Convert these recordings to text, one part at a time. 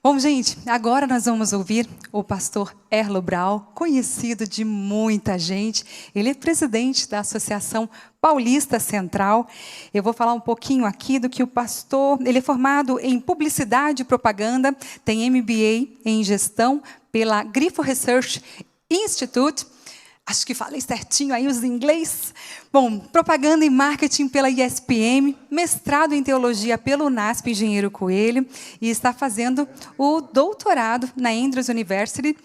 Bom, gente, agora nós vamos ouvir o pastor Erlo Brau, conhecido de muita gente. Ele é presidente da Associação Paulista Central. Eu vou falar um pouquinho aqui do que o pastor... Ele é formado em Publicidade e Propaganda, tem MBA em Gestão pela Grifo Research Institute. Acho que falei certinho aí os inglês. Bom, propaganda e marketing pela ISPM, mestrado em teologia pelo UNASP Engenheiro Coelho, e está fazendo o doutorado na Andrews University,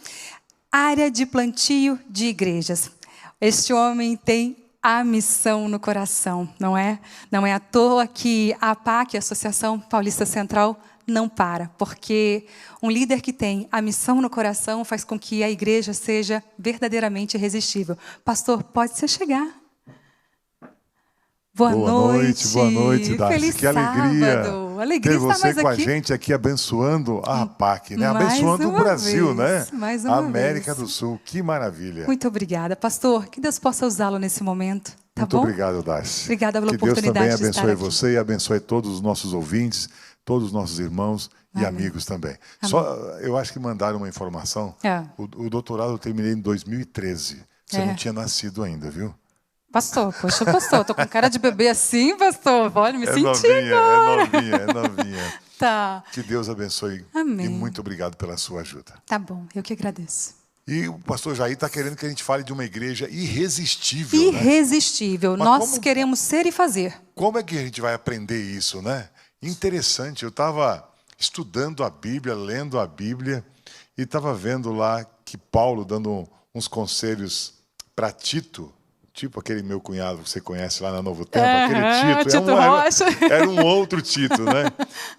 área de plantio de igrejas. Este homem tem a missão no coração, não é? Não é à toa que a APAC, a Associação Paulista Central, não para, porque um líder que tem a missão no coração faz com que a igreja seja verdadeiramente irresistível. Pastor, pode se chegar. Boa noite, Darcy. Feliz que alegria alegria ter estar você mais com aqui. A gente aqui abençoando a APAC, né? Mais Abençoando o uma Brasil, vez, né? mais uma América vez. do Sul, que maravilha. Muito obrigada, pastor. Que Deus possa usá-lo nesse momento, tá Muito bom? obrigado, Darcy. Obrigada pela que Deus oportunidade também de estar abençoe aqui. você e abençoe todos os nossos ouvintes, todos os nossos irmãos e amigos também. Só, eu acho que mandaram uma informação. O doutorado eu terminei em 2013. Você não tinha nascido ainda, viu? Pastor, poxa, pastor, tô com cara de bebê assim, pastor. Pode me sentir agora. É novinha. Tá. Que Deus abençoe. Amém. E muito obrigado pela sua ajuda. Tá bom, eu que agradeço. E o pastor Jair está querendo que a gente fale de uma igreja irresistível. Irresistível. Né? Nós queremos ser e fazer. Como é que a gente vai aprender isso, né? Interessante. Eu estava estudando a Bíblia, lendo a Bíblia, e estava vendo lá que Paulo dando uns conselhos para Tito, tipo aquele meu cunhado que você conhece lá na Novo Tempo, aquele Tito. Tito Rocha. Era um outro Tito, né?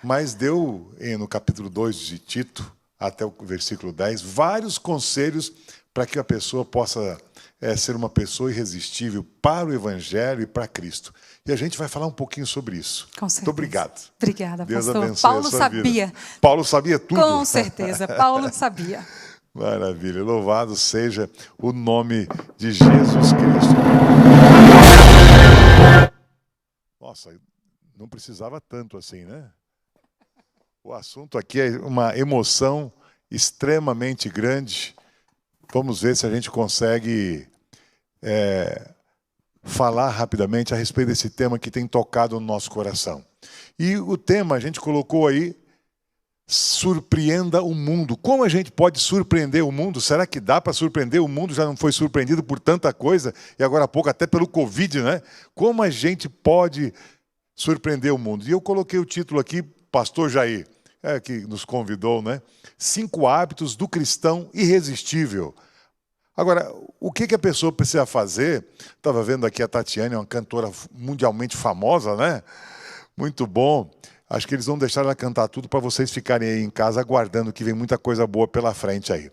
Mas deu, no capítulo 2 de Tito, até o versículo 10, vários conselhos para que a pessoa possa ser uma pessoa irresistível para o Evangelho e para Cristo. E a gente vai falar um pouquinho sobre isso. Com certeza. Muito obrigado. Obrigada, Deus pastor. abençoe Paulo a sua sabia. Vida. Paulo sabia tudo. Com certeza, Paulo sabia. Maravilha. Louvado seja o nome de Jesus Cristo. Nossa, não precisava tanto assim, né? O assunto aqui é uma emoção extremamente grande. Vamos ver se a gente consegue falar rapidamente a respeito desse tema que tem tocado no nosso coração. E o tema a gente colocou aí, surpreenda o mundo. Como a gente pode surpreender o mundo? Será que dá para surpreender o mundo? Já não foi surpreendido por tanta coisa, e agora há pouco até pelo Covid, né? Como a gente pode surpreender o mundo? E eu coloquei o título aqui, pastor Jair, que nos convidou, né? 5 hábitos do cristão irresistível. Agora, o que a pessoa precisa fazer? Estava vendo aqui a Tatiane, uma cantora mundialmente famosa, né? Muito bom. Acho que eles vão deixar ela cantar tudo para vocês ficarem aí em casa aguardando que vem muita coisa boa pela frente aí.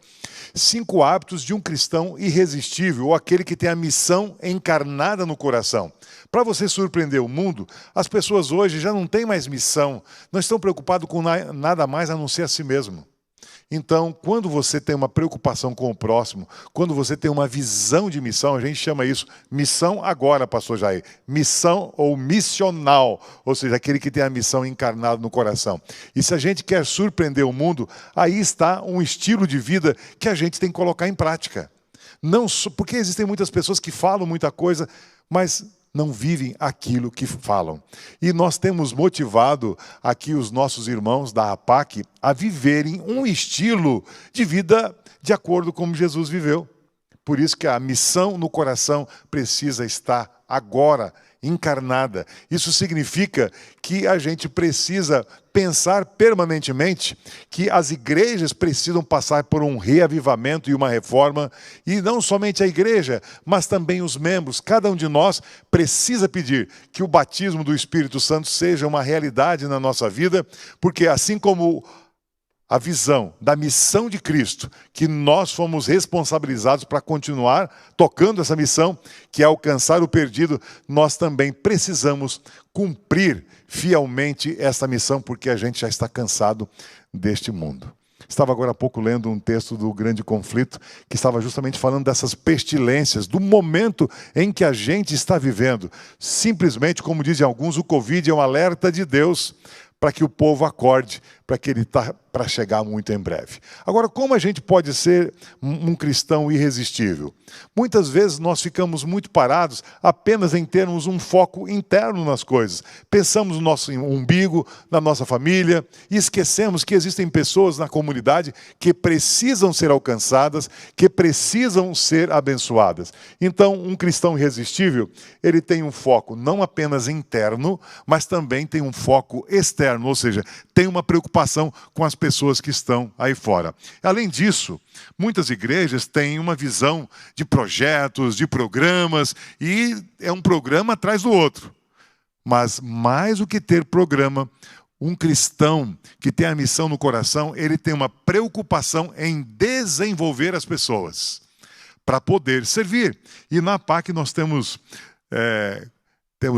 5 hábitos de um cristão irresistível, ou aquele que tem a missão encarnada no coração. Para você surpreender o mundo, as pessoas hoje já não têm mais missão, não estão preocupadas com nada mais a não ser a si mesmo. Então, quando você tem uma preocupação com o próximo, quando você tem uma visão de missão, a gente chama isso missão agora, pastor Jair. Missão ou missional, ou seja, aquele que tem a missão encarnada no coração. E se a gente quer surpreender o mundo, aí está um estilo de vida que a gente tem que colocar em prática. Não, porque existem muitas pessoas que falam muita coisa, mas não vivem aquilo que falam. E nós temos motivado aqui os nossos irmãos da APAC a viverem um estilo de vida de acordo com como Jesus viveu. Por isso que a missão no coração precisa estar agora encarnada. Isso significa que a gente precisa pensar permanentemente que as igrejas precisam passar por um reavivamento e uma reforma, e não somente a igreja, mas também os membros. Cada um de nós precisa pedir que o batismo do Espírito Santo seja uma realidade na nossa vida, porque assim como a visão da missão de Cristo, que nós fomos responsabilizados para continuar tocando essa missão, que é alcançar o perdido, nós também precisamos cumprir fielmente essa missão, porque a gente já está cansado deste mundo. Estava agora há pouco lendo um texto do Grande Conflito, que estava justamente falando dessas pestilências, do momento em que a gente está vivendo. Simplesmente, como dizem alguns, o Covid é um alerta de Deus para que o povo acorde, para que ele está para chegar muito em breve. Agora, como a gente pode ser um cristão irresistível? Muitas vezes nós ficamos muito parados apenas em termos um foco interno nas coisas. Pensamos no nosso umbigo, na nossa família, e esquecemos que existem pessoas na comunidade que precisam ser alcançadas, que precisam ser abençoadas. Então, um cristão irresistível, ele tem um foco não apenas interno, mas também tem um foco externo, ou seja, tem uma preocupação com as pessoas que estão aí fora. Além disso, muitas igrejas têm uma visão de projetos, de programas, e é um programa atrás do outro. Mas mais do que ter programa, um cristão que tem a missão no coração, ele tem uma preocupação em desenvolver as pessoas para poder servir. E na APAC nós temos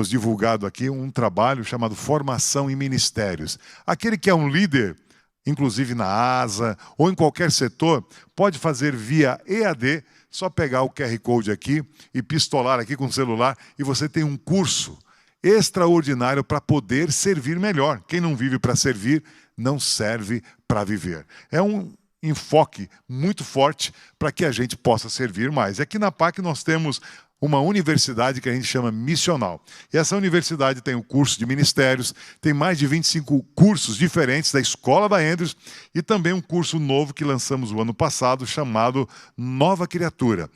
divulgado aqui um trabalho chamado Formação em Ministérios. Aquele que é um líder, inclusive na ASA ou em qualquer setor, pode fazer via EAD, só pegar o QR Code aqui e pistolar aqui com o celular e você tem um curso extraordinário para poder servir melhor. Quem não vive para servir, não serve para viver. É um enfoque muito forte para que a gente possa servir mais. Aqui na PAC nós temos uma universidade que a gente chama missional. E essa universidade tem o curso de ministérios, tem mais de 25 cursos diferentes da Escola da Andrews e também um curso novo que lançamos o ano passado chamado Nova Criatura.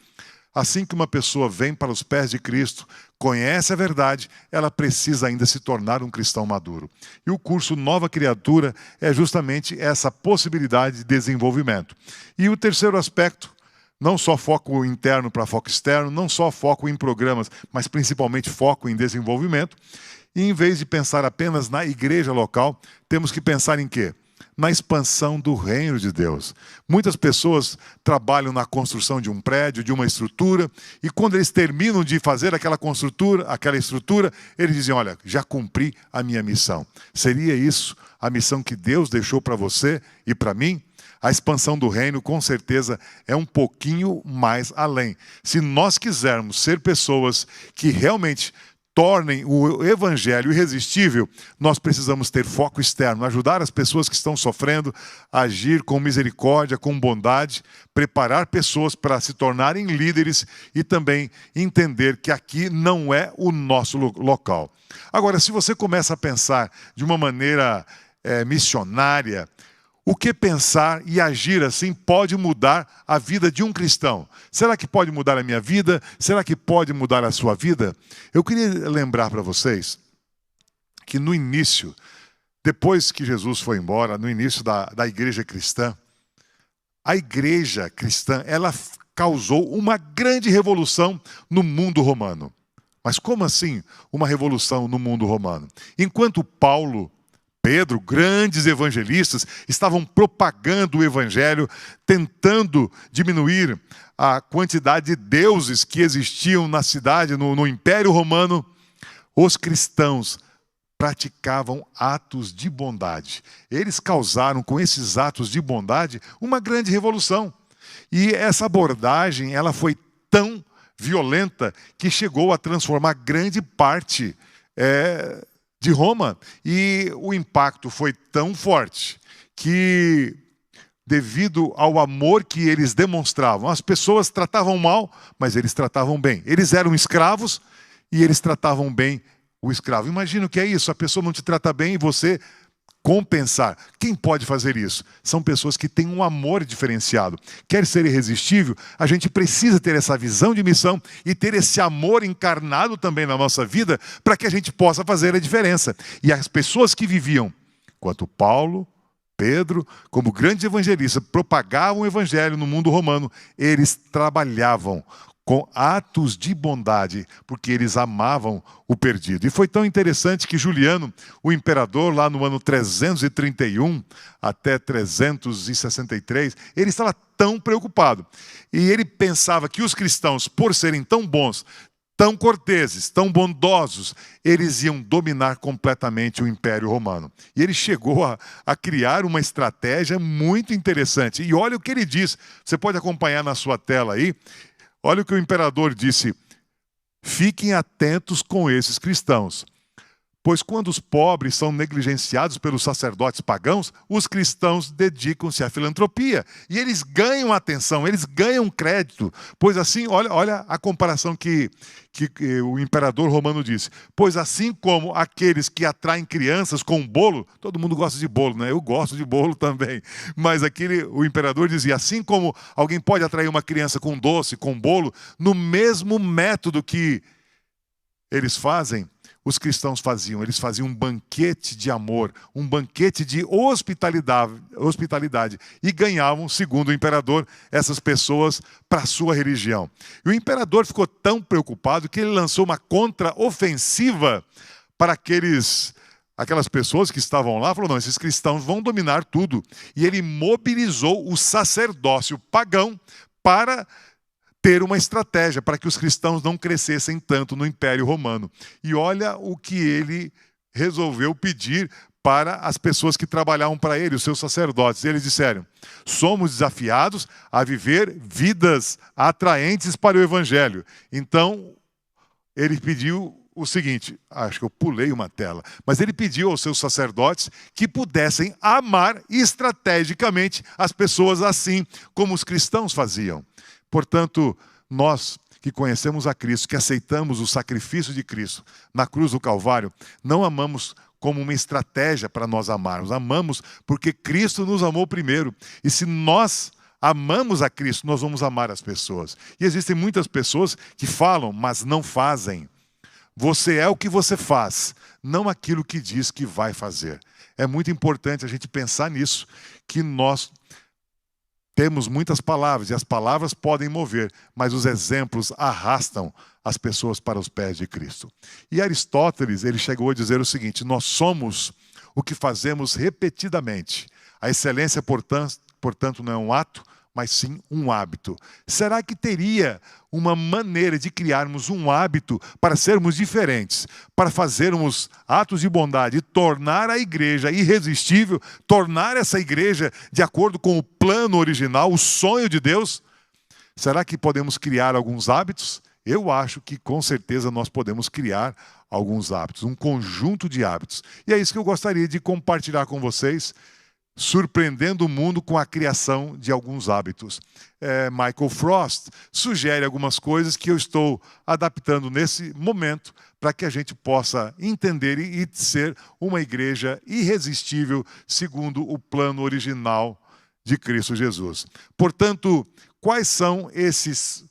Assim que uma pessoa vem para os pés de Cristo, conhece a verdade, ela precisa ainda se tornar um cristão maduro. E o curso Nova Criatura é justamente essa possibilidade de desenvolvimento. E o terceiro aspecto, não só foco interno para foco externo, não só foco em programas, mas principalmente foco em desenvolvimento. E em vez de pensar apenas na igreja local, temos que pensar em quê? Na expansão do reino de Deus. Muitas pessoas trabalham na construção de um prédio, de uma estrutura, e quando eles terminam de fazer aquela estrutura, eles dizem, olha, já cumpri a minha missão. Seria isso a missão que Deus deixou para você e para mim? A expansão do reino, com certeza, é um pouquinho mais além. Se nós quisermos ser pessoas que realmente tornem o evangelho irresistível, nós precisamos ter foco externo, ajudar as pessoas que estão sofrendo, agir com misericórdia, com bondade, preparar pessoas para se tornarem líderes e também entender que aqui não é o nosso local. Agora, se você começa a pensar de uma maneira missionária, o que pensar e agir assim pode mudar a vida de um cristão? Será que pode mudar a minha vida? Será que pode mudar a sua vida? Eu queria lembrar para vocês que no início, depois que Jesus foi embora, no início da igreja cristã, a igreja cristã, ela causou uma grande revolução no mundo romano. Mas como assim uma revolução no mundo romano? Enquanto Paulo, Pedro, grandes evangelistas, estavam propagando o evangelho, tentando diminuir a quantidade de deuses que existiam na cidade, no Império Romano, os cristãos praticavam atos de bondade. Eles causaram, com esses atos de bondade, uma grande revolução. E essa abordagem, ela foi tão violenta que chegou a transformar grande parte de Roma, e o impacto foi tão forte que, devido ao amor que eles demonstravam, as pessoas tratavam mal, mas eles tratavam bem. Eles eram escravos e eles tratavam bem o escravo. Imagina o que é isso, a pessoa não te trata bem e você compensar. Quem pode fazer isso? São pessoas que têm um amor diferenciado. Quer ser irresistível? A gente precisa ter essa visão de missão e ter esse amor encarnado também na nossa vida para que a gente possa fazer a diferença. E as pessoas que viviam, quanto Paulo, Pedro, como grandes evangelistas, propagavam o evangelho no mundo romano, eles trabalhavam com atos de bondade, porque eles amavam o perdido. E foi tão interessante que Juliano, o imperador, lá no ano 331 até 363, ele estava tão preocupado. E ele pensava que os cristãos, por serem tão bons, tão corteses, tão bondosos, eles iam dominar completamente o Império Romano. E ele chegou a criar uma estratégia muito interessante. E olha o que ele diz, você pode acompanhar na sua tela aí. Olha o que o imperador disse: fiquem atentos com esses cristãos. Pois quando os pobres são negligenciados pelos sacerdotes pagãos, os cristãos dedicam-se à filantropia. E eles ganham atenção, eles ganham crédito. Pois assim, olha a comparação que o imperador romano disse. Pois assim como aqueles que atraem crianças com um bolo, todo mundo gosta de bolo, né? Eu gosto de bolo também. Mas o imperador dizia, assim como alguém pode atrair uma criança com doce, com bolo, no mesmo método que eles fazem, os cristãos faziam. Eles faziam um banquete de amor, um banquete de hospitalidade e ganhavam, segundo o imperador, essas pessoas para a sua religião. E o imperador ficou tão preocupado que ele lançou uma contra-ofensiva para aquelas pessoas que estavam lá. Falou, não, esses cristãos vão dominar tudo. E ele mobilizou o sacerdócio pagão para ter uma estratégia para que os cristãos não crescessem tanto no Império Romano. E olha o que ele resolveu pedir para as pessoas que trabalhavam para ele, os seus sacerdotes. Eles disseram, somos desafiados a viver vidas atraentes para o Evangelho. Então, ele pediu o seguinte, acho que eu pulei uma tela, mas ele pediu aos seus sacerdotes que pudessem amar estrategicamente as pessoas assim como os cristãos faziam. Portanto, nós que conhecemos a Cristo, que aceitamos o sacrifício de Cristo na cruz do Calvário, não amamos como uma estratégia para nós amarmos. Amamos porque Cristo nos amou primeiro. E se nós amamos a Cristo, nós vamos amar as pessoas. E existem muitas pessoas que falam, mas não fazem. Você é o que você faz, não aquilo que diz que vai fazer. É muito importante a gente pensar nisso, que nós temos muitas palavras, e as palavras podem mover, mas os exemplos arrastam as pessoas para os pés de Cristo. E Aristóteles, ele chegou a dizer o seguinte, nós somos o que fazemos repetidamente. A excelência, portanto, não é um ato, mas sim um hábito. Será que teria uma maneira de criarmos um hábito para sermos diferentes, para fazermos atos de bondade e tornar a igreja irresistível, tornar essa igreja de acordo com o plano original, o sonho de Deus? Será que podemos criar alguns hábitos? Eu acho que com certeza nós podemos criar alguns hábitos, um conjunto de hábitos. E é isso que eu gostaria de compartilhar com vocês, surpreendendo o mundo com a criação de alguns hábitos. Michael Frost sugere algumas coisas que eu estou adaptando nesse momento para que a gente possa entender e ser uma igreja irresistível segundo o plano original de Cristo Jesus. Portanto, quais são esses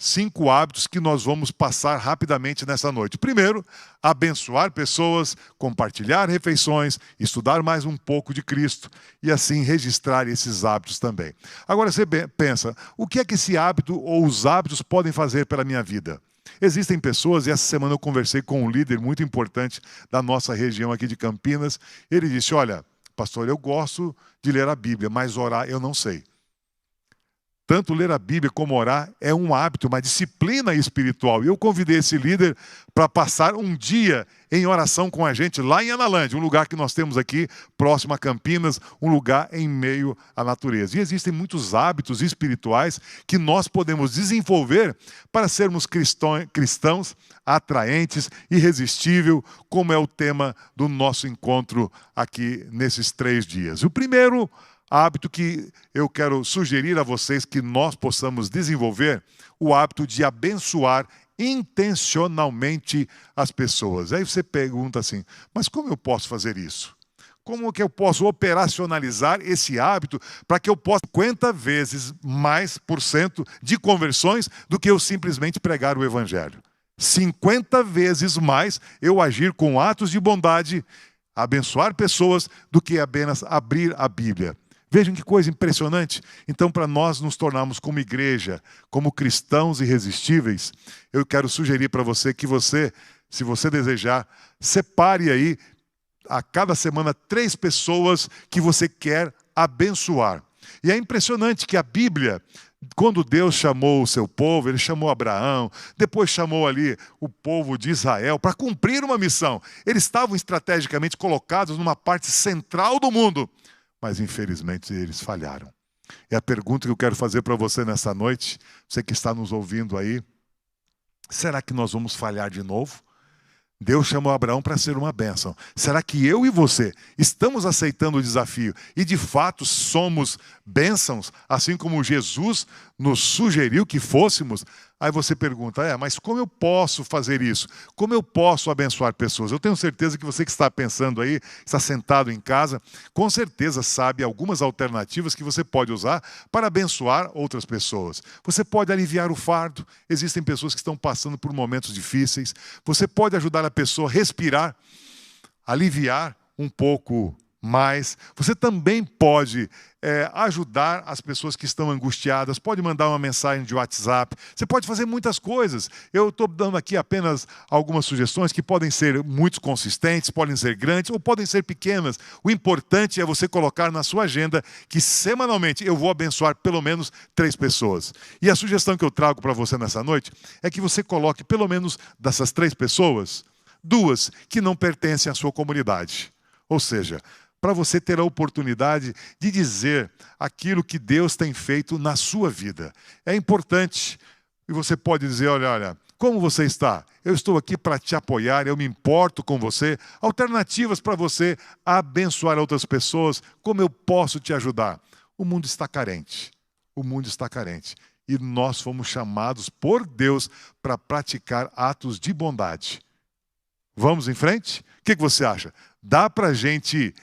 5 hábitos que nós vamos passar rapidamente nessa noite? Primeiro, abençoar pessoas, compartilhar refeições, estudar mais um pouco de Cristo e assim registrar esses hábitos também. Agora você pensa, o que é que esse hábito ou os hábitos podem fazer pela minha vida? Existem pessoas, e essa semana eu conversei com um líder muito importante da nossa região aqui de Campinas. Ele disse, olha, pastor, eu gosto de ler a Bíblia, mas orar eu não sei. Tanto ler a Bíblia como orar é um hábito, uma disciplina espiritual. E eu convidei esse líder para passar um dia em oração com a gente lá em Analândia, um lugar que nós temos aqui próximo a Campinas, um lugar em meio à natureza. E existem muitos hábitos espirituais que nós podemos desenvolver para sermos cristãos atraentes, irresistível, como é o tema do nosso encontro aqui nesses 3 dias. O primeiro hábito que eu quero sugerir a vocês que nós possamos desenvolver, o hábito de abençoar intencionalmente as pessoas. Aí você pergunta assim, mas como eu posso fazer isso? Como que eu posso operacionalizar esse hábito para que eu possa 50 vezes mais % de conversões do que eu simplesmente pregar o Evangelho? 50 vezes mais eu agir com atos de bondade, abençoar pessoas, do que apenas abrir a Bíblia. Vejam que coisa impressionante. Então, para nós nos tornarmos como igreja, como cristãos irresistíveis, eu quero sugerir para você que você, se você desejar, separe aí a cada semana 3 pessoas que você quer abençoar. E é impressionante que a Bíblia, quando Deus chamou o seu povo, Ele chamou Abraão, depois chamou ali o povo de Israel para cumprir uma missão. Eles estavam estrategicamente colocados numa parte central do mundo, mas infelizmente eles falharam. E a pergunta que eu quero fazer para você nessa noite, você que está nos ouvindo aí, será que nós vamos falhar de novo? Deus chamou Abraão para ser uma bênção. Será que eu e você estamos aceitando o desafio e de fato somos bênçãos, assim como Jesus nos sugeriu que fôssemos? Aí você pergunta, mas como eu posso fazer isso? Como eu posso abençoar pessoas? Eu tenho certeza que você que está pensando aí, está sentado em casa, com certeza sabe algumas alternativas que você pode usar para abençoar outras pessoas. Você pode aliviar o fardo. Existem pessoas que estão passando por momentos difíceis. Você pode ajudar a pessoa a respirar, aliviar um pouco mais. Você também pode ajudar as pessoas que estão angustiadas, pode mandar uma mensagem de WhatsApp, você pode fazer muitas coisas. Eu estou dando aqui apenas algumas sugestões que podem ser muito consistentes, podem ser grandes ou podem ser pequenas. O importante é você colocar na sua agenda que semanalmente eu vou abençoar pelo menos 3 pessoas. E a sugestão que eu trago para você nessa noite é que você coloque pelo menos dessas 3 pessoas, 2 que não pertencem à sua comunidade. Ou seja, para você ter a oportunidade de dizer aquilo que Deus tem feito na sua vida. É importante. E você pode dizer, olha, como você está? Eu estou aqui para te apoiar, eu me importo com você. Alternativas para você abençoar outras pessoas. Como eu posso te ajudar? O mundo está carente. O mundo está carente. E nós fomos chamados por Deus para praticar atos de bondade. Vamos em frente? O que você acha? Dá para a gente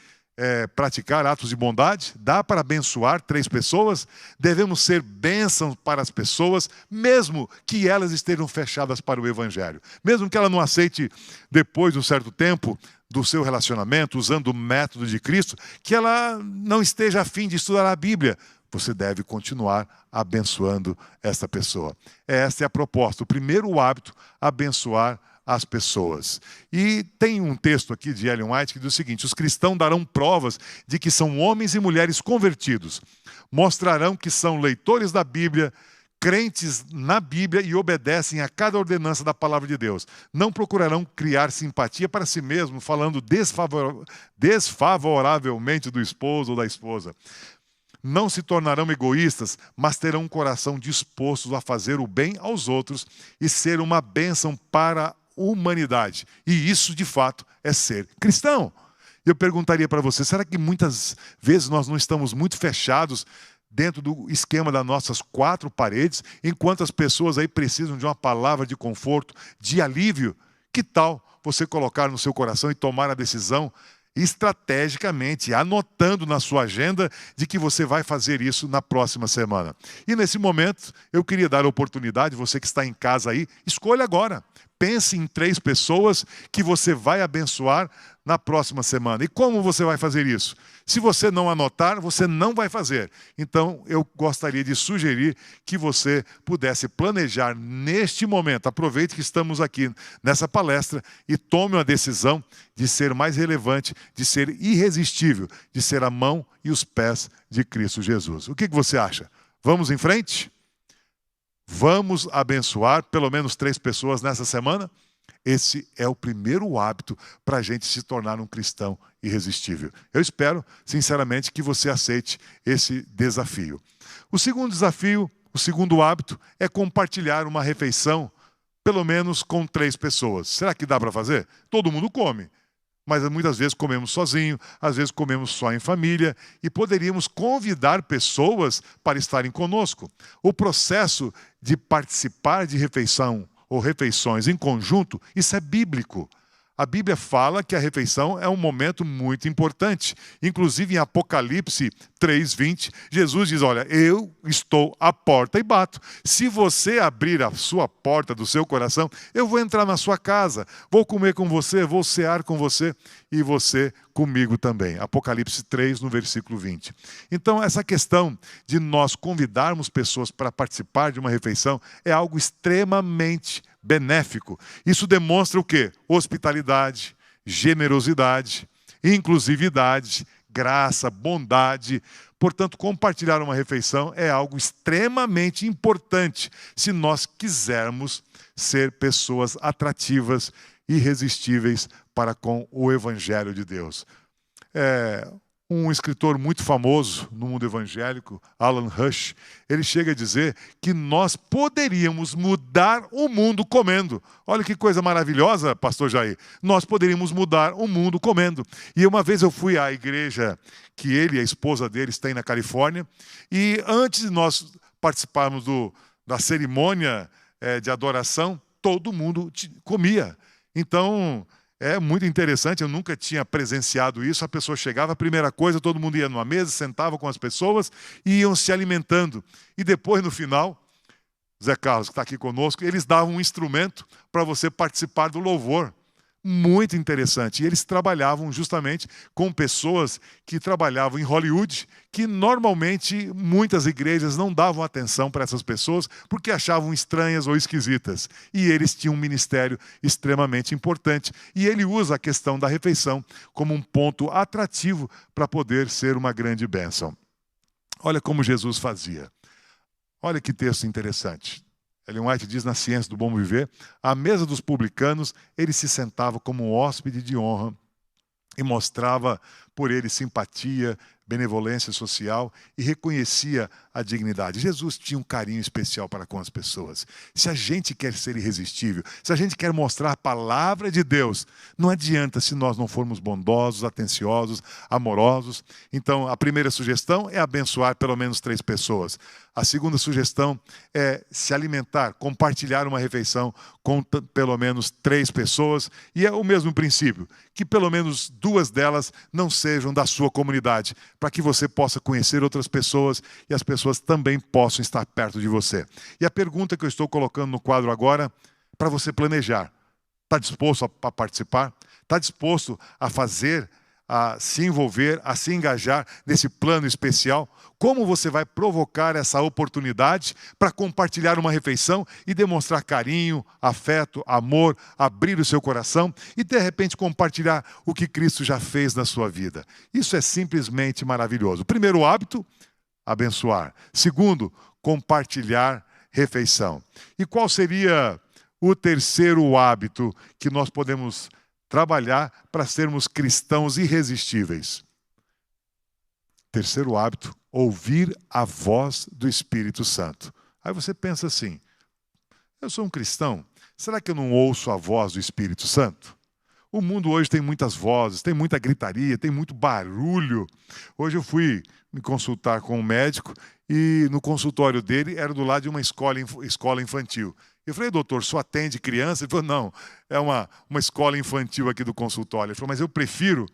praticar atos de bondade? Dá para abençoar 3 pessoas? Devemos ser bênçãos para as pessoas, mesmo que elas estejam fechadas para o Evangelho. Mesmo que ela não aceite, depois de um certo tempo do seu relacionamento, usando o método de Cristo, que ela não esteja a fim de estudar a Bíblia. Você deve continuar abençoando essa pessoa. Essa é a proposta. O primeiro hábito, abençoar as pessoas. E tem um texto aqui de Ellen White que diz o seguinte: os cristãos darão provas de que são homens e mulheres convertidos. Mostrarão que são leitores da Bíblia, crentes na Bíblia e obedecem a cada ordenança da palavra de Deus. Não procurarão criar simpatia para si mesmos, falando desfavoravelmente do esposo ou da esposa. Não se tornarão egoístas, mas terão um coração disposto a fazer o bem aos outros e ser uma bênção para a humanidade. E isso, de fato, é ser cristão. Eu perguntaria para você, será que muitas vezes nós não estamos muito fechados dentro do esquema das nossas 4 paredes, enquanto as pessoas aí precisam de uma palavra de conforto, de alívio? Que tal você colocar no seu coração e tomar a decisão estrategicamente, anotando na sua agenda de que você vai fazer isso na próxima semana? E nesse momento, eu queria dar a oportunidade, você que está em casa aí, escolha agora. Pense em 3 pessoas que você vai abençoar na próxima semana. E como você vai fazer isso? Se você não anotar, você não vai fazer. Então, eu gostaria de sugerir que você pudesse planejar neste momento. Aproveite que estamos aqui nessa palestra e tome uma decisão de ser mais relevante, de ser irresistível, de ser a mão e os pés de Cristo Jesus. O que você acha? Vamos em frente? Vamos abençoar pelo menos 3 pessoas nessa semana? Esse é o primeiro hábito para a gente se tornar um cristão irresistível. Eu espero, sinceramente, que você aceite esse desafio. O segundo desafio, o segundo hábito, é compartilhar uma refeição, pelo menos com 3 pessoas. Será que dá para fazer? Todo mundo come. Mas muitas vezes comemos sozinho, às vezes comemos só em família, e poderíamos convidar pessoas para estarem conosco. O processo de participar de refeição ou refeições em conjunto, isso é bíblico. A Bíblia fala que a refeição é um momento muito importante. Inclusive em Apocalipse 3:20, Jesus diz, olha, eu estou à porta e bato. Se você abrir a sua porta do seu coração, eu vou entrar na sua casa, vou comer com você, vou cear com você e você comigo também. Apocalipse 3, no versículo 20. Então, essa questão de nós convidarmos pessoas para participar de uma refeição é algo extremamente benéfico. Isso demonstra o quê? Hospitalidade, generosidade, inclusividade, graça, bondade. Portanto, compartilhar uma refeição é algo extremamente importante se nós quisermos ser pessoas atrativas, irresistíveis para com o Evangelho de Deus. Um escritor muito famoso no mundo evangélico, Alan Hirsch, ele chega a dizer que nós poderíamos mudar o mundo comendo. Olha que coisa maravilhosa, pastor Jair. Nós poderíamos mudar o mundo comendo. E uma vez eu fui à igreja que ele e a esposa deles têm na Califórnia, e antes de nós participarmos da cerimônia de adoração, todo mundo comia. Então, é muito interessante, eu nunca tinha presenciado isso. A pessoa chegava, a primeira coisa, todo mundo ia numa mesa, sentava com as pessoas e iam se alimentando. E depois, no final, Zé Carlos, que está aqui conosco, eles davam um instrumento para você participar do louvor. Muito interessante. E eles trabalhavam justamente com pessoas que trabalhavam em Hollywood, que normalmente muitas igrejas não davam atenção para essas pessoas porque achavam estranhas ou esquisitas. E eles tinham um ministério extremamente importante. E ele usa a questão da refeição como um ponto atrativo para poder ser uma grande bênção. Olha como Jesus fazia. Olha que texto interessante. Ellen White diz na Ciência do Bom Viver: à mesa dos publicanos, ele se sentava como um hóspede de honra e mostrava por ele simpatia, benevolência social e reconhecia a dignidade. Jesus tinha um carinho especial para com as pessoas. Se a gente quer ser irresistível, se a gente quer mostrar a palavra de Deus, não adianta se nós não formos bondosos, atenciosos, amorosos. Então, a primeira sugestão é abençoar pelo menos 3 pessoas. A segunda sugestão é se alimentar, compartilhar uma refeição com pelo menos 3 pessoas. E é o mesmo princípio, que pelo menos 2 delas não sejam da sua comunidade, para que você possa conhecer outras pessoas e as pessoas também possam estar perto de você. E a pergunta que eu estou colocando no quadro agora, para você planejar: está disposto a participar? Está disposto a fazer, a se envolver, a se engajar nesse plano especial? Como você vai provocar essa oportunidade para compartilhar uma refeição e demonstrar carinho, afeto, amor, abrir o seu coração e, de repente, compartilhar o que Cristo já fez na sua vida? Isso é simplesmente maravilhoso. Primeiro hábito, abençoar. Segundo, compartilhar refeição. E qual seria o terceiro hábito que nós podemos trabalhar para sermos cristãos irresistíveis? Terceiro hábito, ouvir a voz do Espírito Santo. Aí você pensa assim: eu sou um cristão, será que eu não ouço a voz do Espírito Santo? O mundo hoje tem muitas vozes, tem muita gritaria, tem muito barulho. Hoje eu fui me consultar com um médico e no consultório dele era do lado de uma escola infantil. Eu falei: doutor, só atende criança? Ele falou: não, é uma escola infantil aqui do consultório. Ele falou: mas eu prefiro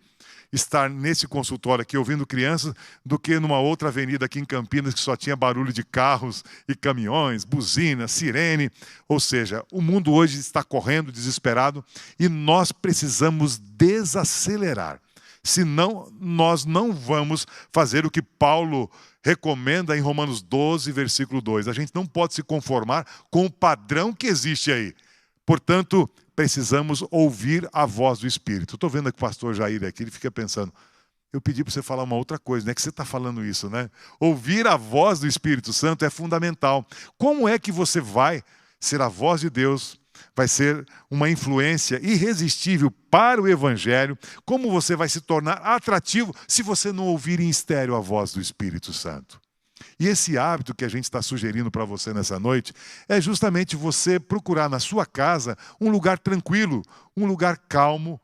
estar nesse consultório aqui ouvindo crianças do que numa outra avenida aqui em Campinas que só tinha barulho de carros e caminhões, buzina, sirene. Ou seja, o mundo hoje está correndo desesperado e nós precisamos desacelerar. Senão, nós não vamos fazer o que Paulo recomenda em Romanos 12, versículo 2. A gente não pode se conformar com o padrão que existe aí. Portanto, precisamos ouvir a voz do Espírito. Estou vendo que o pastor Jair aqui, ele fica pensando: eu pedi para você falar uma outra coisa, não é que você está falando isso, né? Ouvir a voz do Espírito Santo é fundamental. Como é que você vai ser a voz de Deus? Vai ser uma influência irresistível para o Evangelho? Como você vai se tornar atrativo se você não ouvir em estéreo a voz do Espírito Santo? E esse hábito que a gente está sugerindo para você nessa noite é justamente você procurar na sua casa um lugar tranquilo, um lugar calmo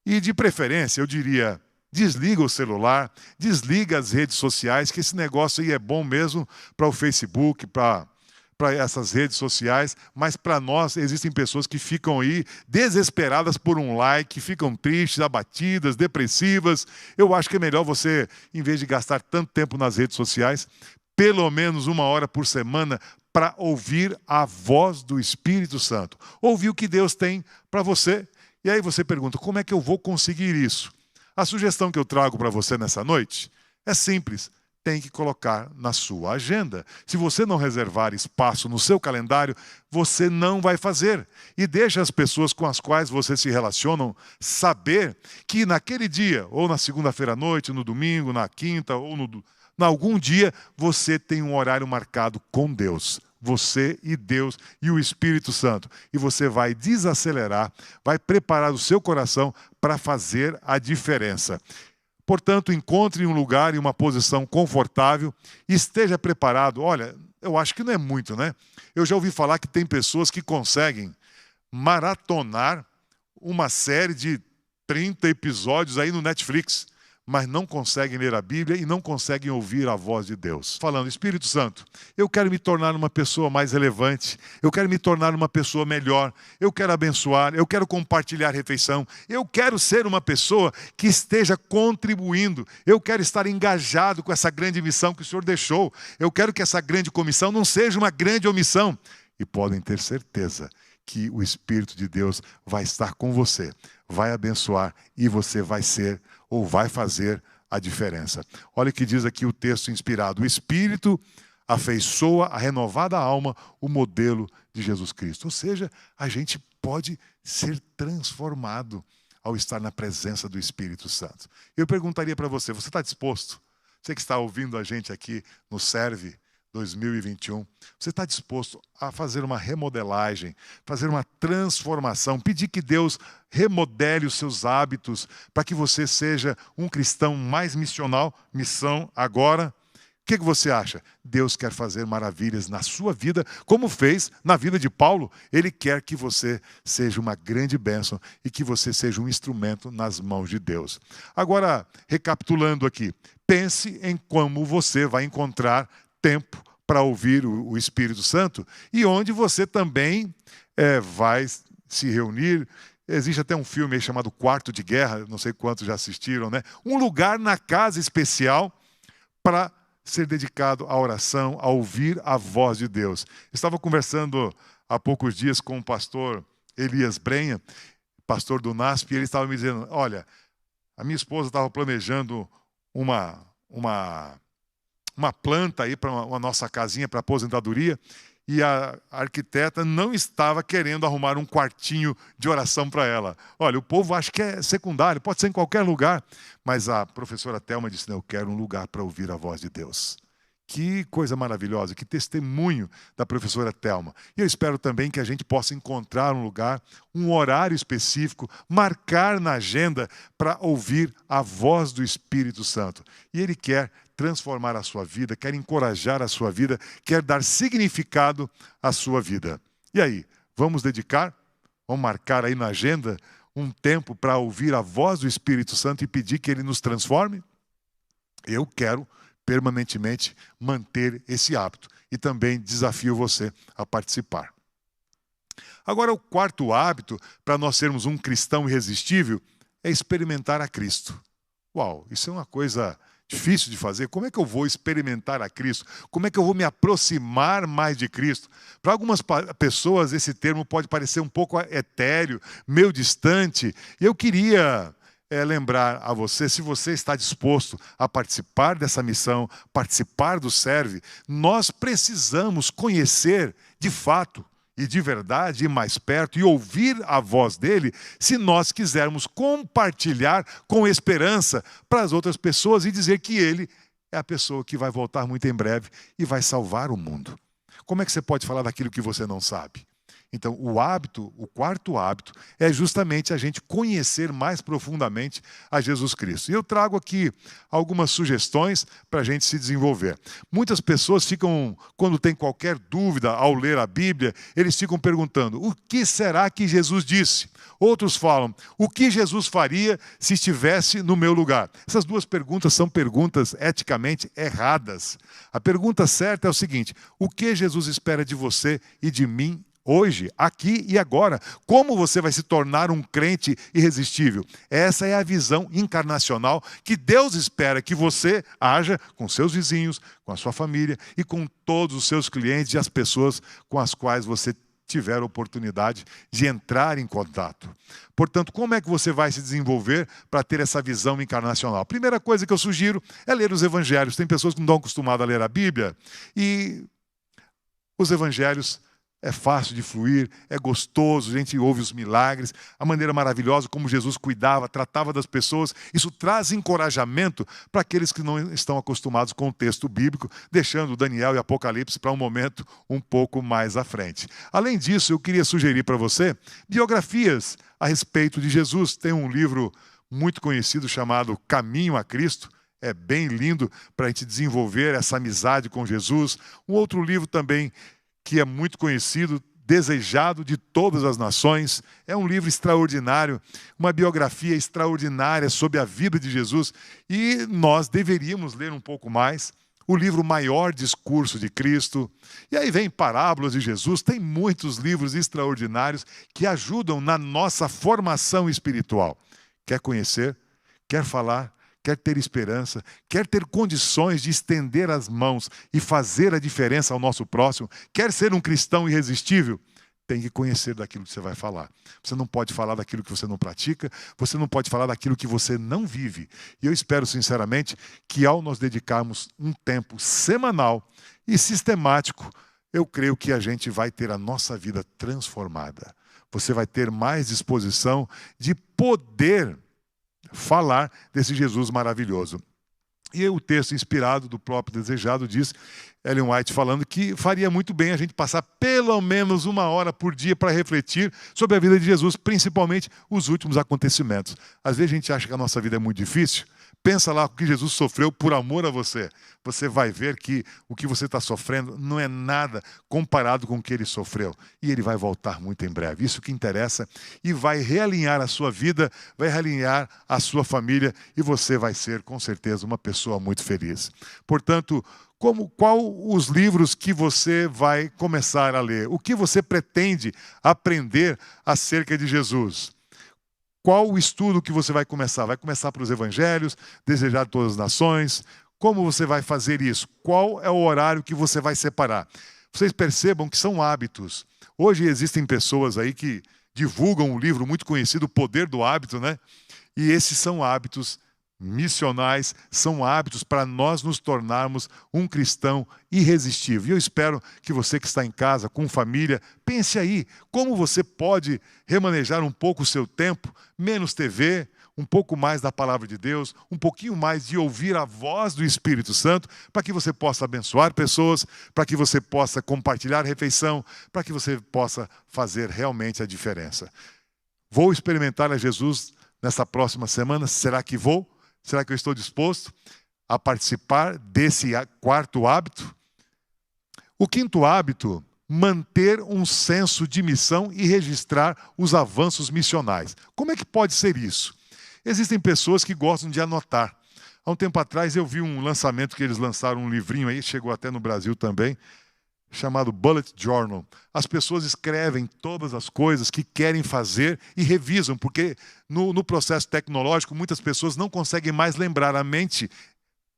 e, de preferência, eu diria, desliga o celular, desliga as redes sociais, que esse negócio aí é bom mesmo para o Facebook, para essas redes sociais, mas para nós existem pessoas que ficam aí desesperadas por um like, ficam tristes, abatidas, depressivas. Eu acho que é melhor você, em vez de gastar tanto tempo nas redes sociais, pelo menos 1 hora por semana para ouvir a voz do Espírito Santo. Ouvir o que Deus tem para você. E aí você pergunta: como é que eu vou conseguir isso? A sugestão que eu trago para você nessa noite é simples. Tem que colocar na sua agenda. Se você não reservar espaço no seu calendário, você não vai fazer. E deixa as pessoas com as quais você se relaciona saber que naquele dia, ou na segunda-feira à noite, no domingo, na quinta, ou algum dia, você tem um horário marcado com Deus. Você e Deus e o Espírito Santo. E você vai desacelerar, vai preparar o seu coração para fazer a diferença. Portanto, encontre um lugar e uma posição confortável e esteja preparado. Olha, eu acho que não é muito, né? Eu já ouvi falar que tem pessoas que conseguem maratonar uma série de 30 episódios aí no Netflix, mas não conseguem ler a Bíblia e não conseguem ouvir a voz de Deus. Falando, Espírito Santo, eu quero me tornar uma pessoa mais relevante, eu quero me tornar uma pessoa melhor, eu quero abençoar, eu quero compartilhar a refeição, eu quero ser uma pessoa que esteja contribuindo, eu quero estar engajado com essa grande missão que o Senhor deixou, eu quero que essa grande comissão não seja uma grande omissão. E podem ter certeza que o Espírito de Deus vai estar com você, vai abençoar e você vai ser ou vai fazer a diferença. Olha o que diz aqui o texto inspirado. O Espírito afeiçoa a renovada alma o modelo de Jesus Cristo. Ou seja, a gente pode ser transformado ao estar na presença do Espírito Santo. Eu perguntaria para você, você está disposto? Você que está ouvindo a gente aqui no Serve 2021, você está disposto a fazer uma remodelagem, fazer uma transformação, pedir que Deus remodele os seus hábitos para que você seja um cristão mais missional? Missão agora. O que você acha? Deus quer fazer maravilhas na sua vida, como fez na vida de Paulo. Ele quer que você seja uma grande bênção e que você seja um instrumento nas mãos de Deus. Agora, recapitulando aqui, pense em como você vai encontrar tempo para ouvir o Espírito Santo e onde você também vai se reunir. Existe até um filme aí chamado Quarto de Guerra, não sei quantos já assistiram, né? Um lugar na casa especial para ser dedicado à oração, a ouvir a voz de Deus. Estava conversando há poucos dias com o pastor Elias Brenha, pastor do NASP, e ele estava me dizendo, olha, a minha esposa estava planejando uma planta aí para uma nossa casinha para aposentadoria, e a arquiteta não estava querendo arrumar um quartinho de oração para ela. Olha, o povo acha que é secundário, pode ser em qualquer lugar, mas a professora Thelma disse, não, eu quero um lugar para ouvir a voz de Deus. Que coisa maravilhosa, que testemunho da professora Thelma. E eu espero também que a gente possa encontrar um lugar, um horário específico, marcar na agenda para ouvir a voz do Espírito Santo. E Ele quer transformar a sua vida, quer encorajar a sua vida, quer dar significado à sua vida. E aí, vamos dedicar? Vamos marcar aí na agenda um tempo para ouvir a voz do Espírito Santo e pedir que Ele nos transforme? Eu quero permanentemente manter esse hábito. E também desafio você a participar. Agora, o quarto hábito, para nós sermos um cristão irresistível, é experimentar a Cristo. Uau, isso é uma coisa difícil de fazer. Como é que eu vou experimentar a Cristo? Como é que eu vou me aproximar mais de Cristo? Para algumas pessoas, esse termo pode parecer um pouco etéreo, meio distante. E eu queria lembrar a você, se você está disposto a participar dessa missão, participar do Serve, nós precisamos conhecer de fato e de verdade ir mais perto e ouvir a voz dele, se nós quisermos compartilhar com esperança para as outras pessoas e dizer que ele é a pessoa que vai voltar muito em breve e vai salvar o mundo. Como é que você pode falar daquilo que você não sabe? Então, o quarto hábito, é justamente a gente conhecer mais profundamente a Jesus Cristo. E eu trago aqui algumas sugestões para a gente se desenvolver. Muitas pessoas ficam, quando tem qualquer dúvida ao ler a Bíblia, eles ficam perguntando, o que será que Jesus disse? Outros falam, o que Jesus faria se estivesse no meu lugar? Essas duas perguntas são perguntas eticamente erradas. A pergunta certa é o seguinte, o que Jesus espera de você e de mim hoje, aqui e agora? Como você vai se tornar um crente irresistível? Essa é a visão encarnacional que Deus espera que você haja com seus vizinhos, com a sua família e com todos os seus clientes e as pessoas com as quais você tiver oportunidade de entrar em contato. Portanto, como é que você vai se desenvolver para ter essa visão encarnacional? A primeira coisa que eu sugiro é ler os evangelhos. Tem pessoas que não estão acostumadas a ler a Bíblia e os evangelhos é fácil de fluir, é gostoso, a gente ouve os milagres, a maneira maravilhosa como Jesus cuidava, tratava das pessoas. Isso traz encorajamento para aqueles que não estão acostumados com o texto bíblico, deixando Daniel e Apocalipse para um momento um pouco mais à frente. Além disso, eu queria sugerir para você biografias a respeito de Jesus. Tem um livro muito conhecido chamado Caminho a Cristo. É bem lindo para a gente desenvolver essa amizade com Jesus. Um outro livro também que é muito conhecido, Desejado de Todas as Nações. É um livro extraordinário, uma biografia extraordinária sobre a vida de Jesus. E nós deveríamos ler um pouco mais. O livro Maior Discurso de Cristo. E aí vem Parábolas de Jesus. Tem muitos livros extraordinários que ajudam na nossa formação espiritual. Quer conhecer? Quer falar? Quer ter esperança, quer ter condições de estender as mãos e fazer a diferença ao nosso próximo, quer ser um cristão irresistível, tem que conhecer daquilo que você vai falar. Você não pode falar daquilo que você não pratica, você não pode falar daquilo que você não vive. E eu espero sinceramente que ao nós dedicarmos um tempo semanal e sistemático, eu creio que a gente vai ter a nossa vida transformada. Você vai ter mais disposição de poder falar desse Jesus maravilhoso. E o texto inspirado do próprio Desejado diz, Ellen White falando que faria muito bem a gente passar pelo menos 1 hora por dia para refletir sobre a vida de Jesus, principalmente os últimos acontecimentos. Às vezes a gente acha que a nossa vida é muito difícil. Pensa lá o que Jesus sofreu por amor a você. Você vai ver que o que você está sofrendo não é nada comparado com o que ele sofreu. E ele vai voltar muito em breve. Isso que interessa. E vai realinhar a sua vida, vai realinhar a sua família. E você vai ser, com certeza, uma pessoa muito feliz. Portanto, qual os livros que você vai começar a ler? O que você pretende aprender acerca de Jesus? Qual o estudo que você vai começar? Vai começar pelos evangelhos, Desejar de Todas as Nações? Como você vai fazer isso? Qual é o horário que você vai separar? Vocês percebam que são hábitos. Hoje existem pessoas aí que divulgam um livro muito conhecido, O Poder do Hábito, né? E esses são hábitos missionais, são hábitos para nós nos tornarmos um cristão irresistível. E eu espero que você que está em casa, com família, pense aí, como você pode remanejar um pouco o seu tempo, menos TV, um pouco mais da palavra de Deus, um pouquinho mais de ouvir a voz do Espírito Santo, para que você possa abençoar pessoas, para que você possa compartilhar refeição, para que você possa fazer realmente a diferença. Vou experimentar a Jesus nessa próxima semana? Será que vou? Será que eu estou disposto a participar desse 4º hábito? O 5º hábito, manter um senso de missão e registrar os avanços missionais. Como é que pode ser isso? Existem pessoas que gostam de anotar. Há um tempo atrás eu vi um lançamento que eles lançaram, um livrinho aí, chegou até no Brasil também, chamado Bullet Journal. As pessoas escrevem todas as coisas que querem fazer e revisam, porque no processo tecnológico muitas pessoas não conseguem mais lembrar. A mente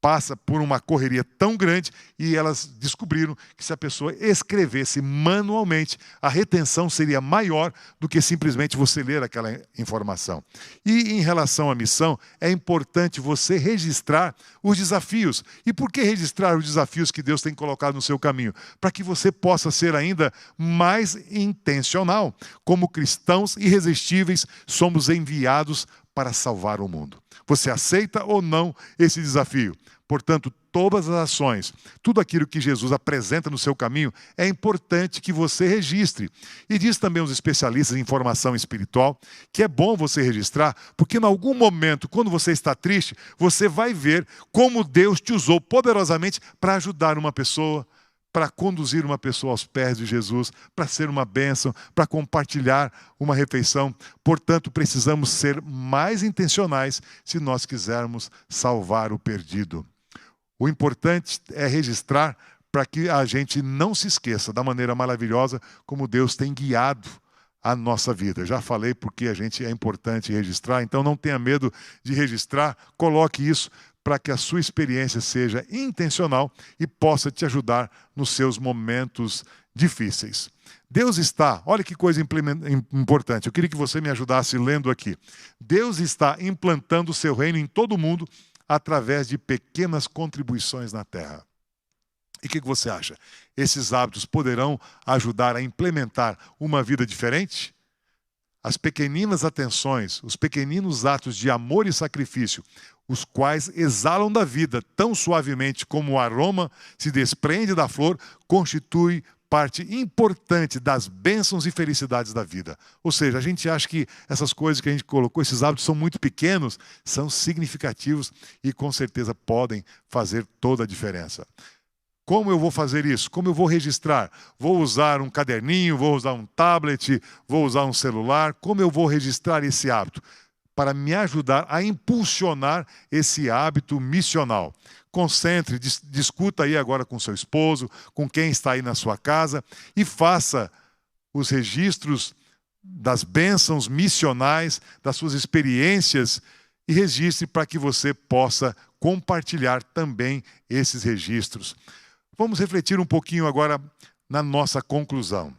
passa por uma correria tão grande e elas descobriram que se a pessoa escrevesse manualmente, a retenção seria maior do que simplesmente você ler aquela informação. E em relação à missão, é importante você registrar os desafios. E por que registrar os desafios que Deus tem colocado no seu caminho? Para que você possa ser ainda mais intencional. Como cristãos irresistíveis, somos enviados para salvar o mundo. Você aceita ou não esse desafio? Portanto, todas as ações, tudo aquilo que Jesus apresenta no seu caminho, é importante que você registre. E diz também os especialistas em formação espiritual que é bom você registrar, porque em algum momento, quando você está triste, você vai ver como Deus te usou poderosamente para ajudar uma pessoa, para conduzir uma pessoa aos pés de Jesus, para ser uma bênção, para compartilhar uma refeição. Portanto, precisamos ser mais intencionais se nós quisermos salvar o perdido. O importante é registrar para que a gente não se esqueça da maneira maravilhosa como Deus tem guiado a nossa vida. Já falei porque é importante registrar, então não tenha medo de registrar, coloque isso para que a sua experiência seja intencional e possa te ajudar nos seus momentos difíceis. Deus está, olha que coisa importante, eu queria que você me ajudasse lendo aqui. Deus está implantando o seu reino em todo o mundo através de pequenas contribuições na terra. E o que você acha? Esses hábitos poderão ajudar a implementar uma vida diferente? As pequeninas atenções, os pequeninos atos de amor e sacrifício, os quais exalam da vida tão suavemente como o aroma se desprende da flor, constitui parte importante das bênçãos e felicidades da vida. Ou seja, a gente acha que essas coisas que a gente colocou, esses hábitos são muito pequenos, são significativos e com certeza podem fazer toda a diferença. Como eu vou fazer isso? Como eu vou registrar? Vou usar um caderninho, vou usar um tablet, vou usar um celular? Como eu vou registrar esse hábito? Para me ajudar a impulsionar esse hábito missional. Concentre, discuta aí agora com seu esposo, com quem está aí na sua casa e faça os registros das bênçãos missionais, das suas experiências e registre para que você possa compartilhar também esses registros. Vamos refletir um pouquinho agora na nossa conclusão.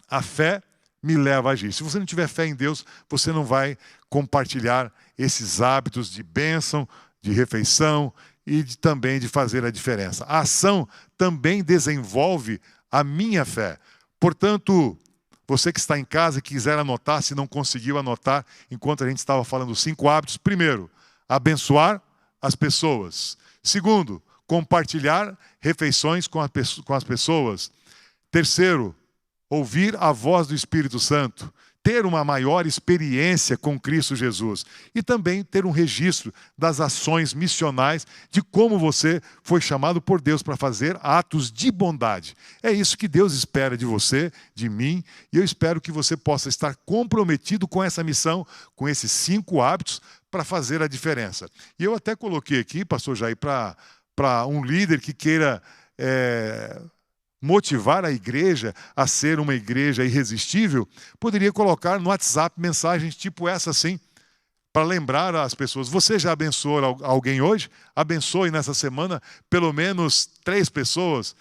A fé me leva a agir. Se você não tiver fé em Deus, você não vai compartilhar esses hábitos de bênção, de refeição e também de fazer a diferença. A ação também desenvolve a minha fé. Portanto, você que está em casa e quiser anotar, se não conseguiu anotar, enquanto a gente estava falando dos 5 hábitos, primeiro, abençoar as pessoas. Segundo, compartilhar refeições com as pessoas. Terceiro, ouvir a voz do Espírito Santo, ter uma maior experiência com Cristo Jesus e também ter um registro das ações missionais de como você foi chamado por Deus para fazer atos de bondade. É isso que Deus espera de você, de mim, e eu espero que você possa estar comprometido com essa missão, com esses 5 hábitos para fazer a diferença. E eu até coloquei aqui, pastor Jair, para um líder que queira motivar a igreja a ser uma igreja irresistível, poderia colocar no WhatsApp mensagens tipo essa assim, para lembrar as pessoas. Você já abençoou alguém hoje? Abençoe nessa semana pelo menos 3 pessoas.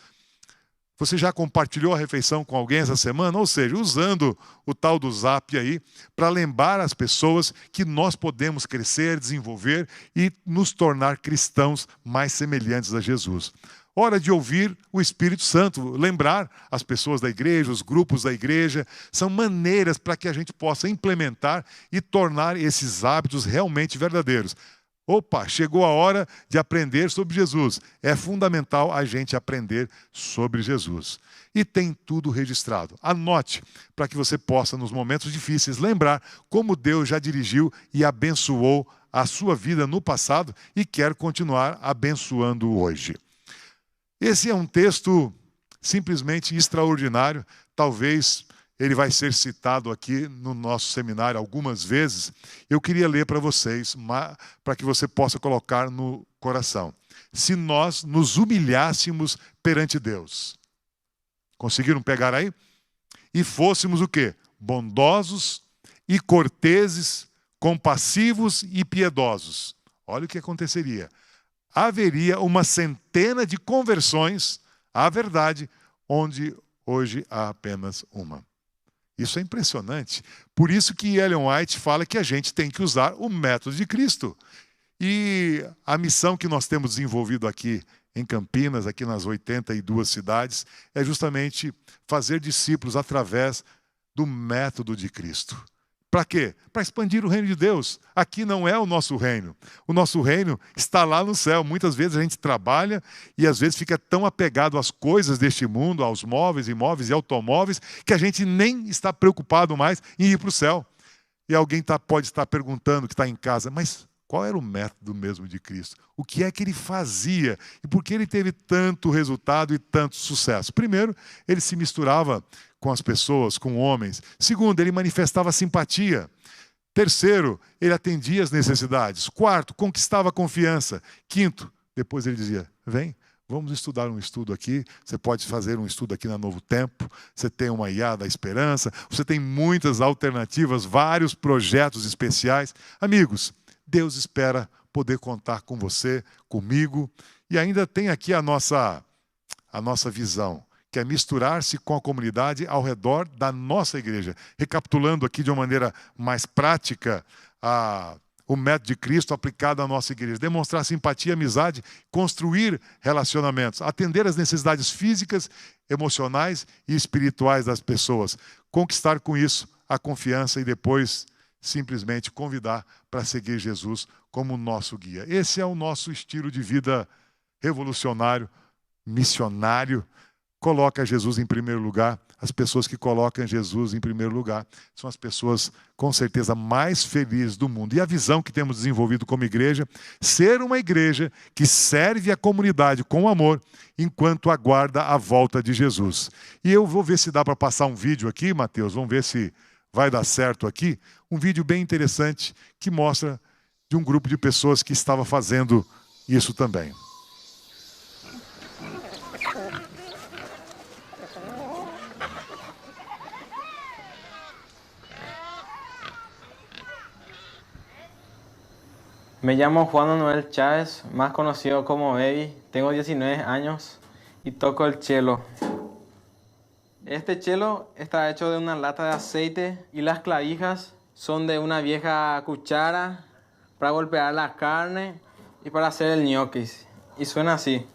Você já compartilhou a refeição com alguém essa semana? Ou seja, usando o tal do Zap aí, para lembrar as pessoas que nós podemos crescer, desenvolver e nos tornar cristãos mais semelhantes a Jesus. Hora de ouvir o Espírito Santo, lembrar as pessoas da igreja, os grupos da igreja, são maneiras para que a gente possa implementar e tornar esses hábitos realmente verdadeiros. Opa, chegou a hora de aprender sobre Jesus. É fundamental a gente aprender sobre Jesus. E tem tudo registrado. Anote para que você possa, nos momentos difíceis, lembrar como Deus já dirigiu e abençoou a sua vida no passado e quer continuar abençoando hoje. Esse é um texto simplesmente extraordinário. Talvez ele vai ser citado aqui no nosso seminário algumas vezes. Eu queria ler para vocês, para que você possa colocar no coração. Se nós nos humilhássemos perante Deus. Conseguiram pegar aí? E fôssemos o quê? Bondosos e corteses, compassivos e piedosos. Olha o que aconteceria. Haveria uma centena de conversões à verdade, onde hoje há apenas uma. Isso é impressionante. Por isso que Ellen White fala que a gente tem que usar o método de Cristo. E a missão que nós temos desenvolvido aqui em Campinas, aqui nas 82 cidades, é justamente fazer discípulos através do método de Cristo. Para quê? Para expandir o reino de Deus. Aqui não é o nosso reino. O nosso reino está lá no céu. Muitas vezes a gente trabalha e às vezes fica tão apegado às coisas deste mundo, aos móveis, imóveis e automóveis, que a gente nem está preocupado mais em ir para o céu. E alguém pode estar perguntando que está em casa, mas qual era o método mesmo de Cristo? O que é que ele fazia? E por que ele teve tanto resultado e tanto sucesso? Primeiro, ele se misturava com as pessoas, com homens. Segundo, ele manifestava simpatia. Terceiro, ele atendia as necessidades. Quarto, conquistava a confiança. Quinto, depois ele dizia, vem, vamos estudar um estudo aqui. Você pode fazer um estudo aqui na Novo Tempo. Você tem uma IA da Esperança. Você tem muitas alternativas, vários projetos especiais. Amigos, Deus espera poder contar com você, comigo. E ainda tem aqui a nossa visão, que é misturar-se com a comunidade ao redor da nossa igreja. Recapitulando aqui de uma maneira mais prática, o método de Cristo aplicado à nossa igreja. Demonstrar simpatia, amizade, construir relacionamentos, atender às necessidades físicas, emocionais e espirituais das pessoas. Conquistar com isso a confiança e depois simplesmente convidar para seguir Jesus como nosso guia. Esse é o nosso estilo de vida revolucionário, missionário, coloca Jesus em primeiro lugar, as pessoas que colocam Jesus em primeiro lugar são as pessoas, com certeza, mais felizes do mundo. E a visão que temos desenvolvido como igreja, ser uma igreja que serve a comunidade com amor, enquanto aguarda a volta de Jesus. E eu vou ver se dá para passar um vídeo aqui, Mateus, vamos ver se vai dar certo aqui. Um vídeo bem interessante que mostra de um grupo de pessoas que estava fazendo isso também. Me llamo Juan Manuel Chávez, más conocido como Baby. Tengo 19 años y toco el cello. Este cello está hecho de una lata de aceite y las clavijas son de una vieja cuchara para golpear la carne y para hacer el ñoquis. Y suena así.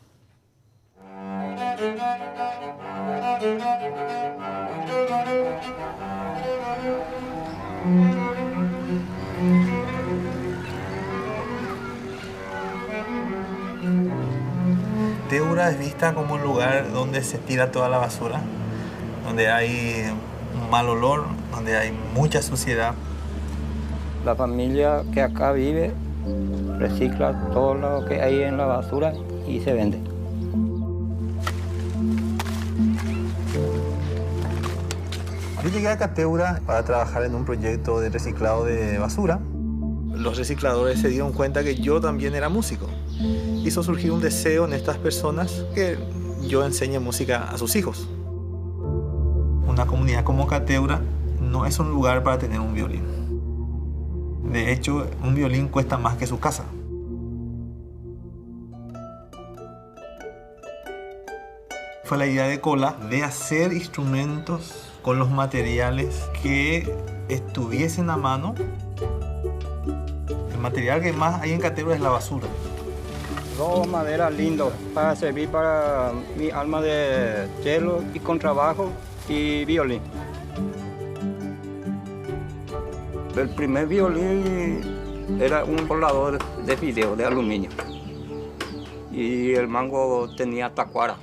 Cateura es vista como un lugar donde se tira toda la basura, donde hay un mal olor, donde hay mucha suciedad. La familia que acá vive recicla todo lo que hay en la basura y se vende. Yo llegué a Cateura para trabajar en un proyecto de reciclado de basura. Los recicladores se dieron cuenta que yo también era músico. Hizo surgir un deseo en estas personas que yo enseñe música a sus hijos. Una comunidad como Cateura no es un lugar para tener un violín. De hecho, un violín cuesta más que su casa. Fue la idea de Cola de hacer instrumentos con los materiales que estuviesen a mano. El material que más hay en Cateura es la basura. Dos maderas lindas para servir para mi alma de cello y contrabajo y violín. El primer violín era un volador de fideo de aluminio y el mango tenía tacuara.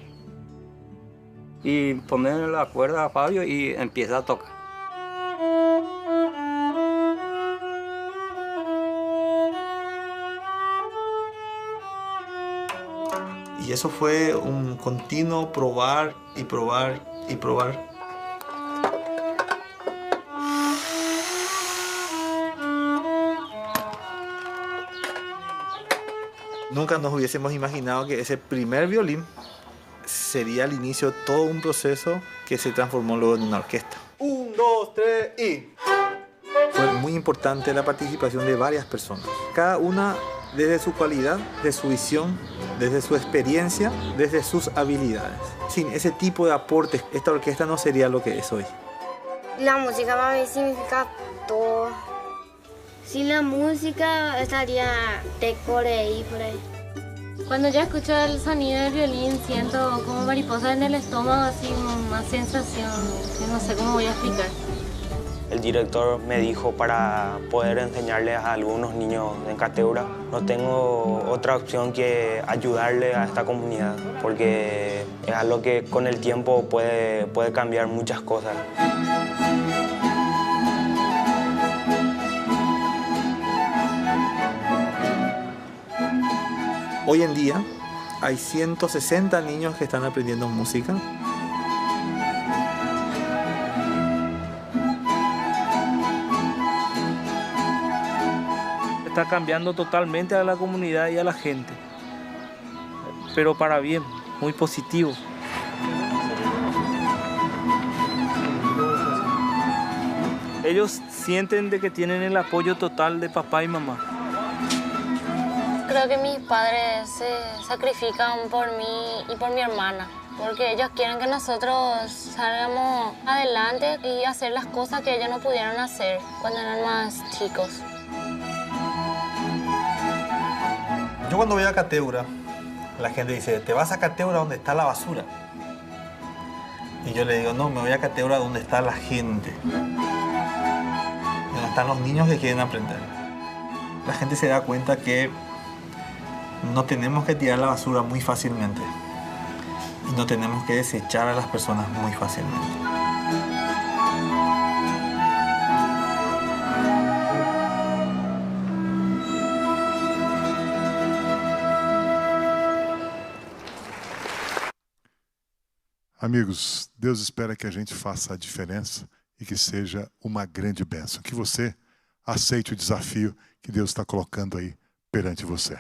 Y poner la cuerda a Fabio y empieza a tocar. Y eso fue un continuo probar y probar y probar. Nunca nos hubiésemos imaginado que ese primer violín sería el inicio de todo un proceso que se transformó luego en una orquesta. 1, 2, 3 y... Fue muy importante la participación de varias personas. Cada una desde su cualidad, de su visión, desde su experiencia, desde sus habilidades. Sin ese tipo de aportes, esta orquesta no sería lo que es hoy. La música para mí significa todo. Sin la música estaría Tecore y por ahí. Cuando yo escucho el sonido del violín siento como mariposa en el estómago, así una sensación que no sé cómo voy a explicar. El director me dijo para poder enseñarles a algunos niños en Cateura, no tengo otra opción que ayudarle a esta comunidad, porque es algo que con el tiempo puede cambiar muchas cosas. Hoy en día hay 160 niños que están aprendiendo música. Está cambiando totalmente a la comunidad y a la gente, pero para bien, muy positivo. Ellos sienten de que tienen el apoyo total de papá y mamá. Creo que mis padres se sacrifican por mí y por mi hermana, porque ellos quieren que nosotros salgamos adelante y hacer las cosas que ellos no pudieron hacer cuando eran más chicos. Yo cuando voy a Cateura, la gente dice, ¿te vas a Cateura donde está la basura? Y yo le digo, no, me voy a Cateura donde está la gente. Donde están los niños que quieren aprender. La gente se da cuenta que no tenemos que tirar la basura muy fácilmente. y no tenemos que desechar a las personas muy fácilmente. Amigos, Deus espera que a gente faça a diferença e que seja uma grande bênção. Que você aceite o desafio que Deus está colocando aí perante você.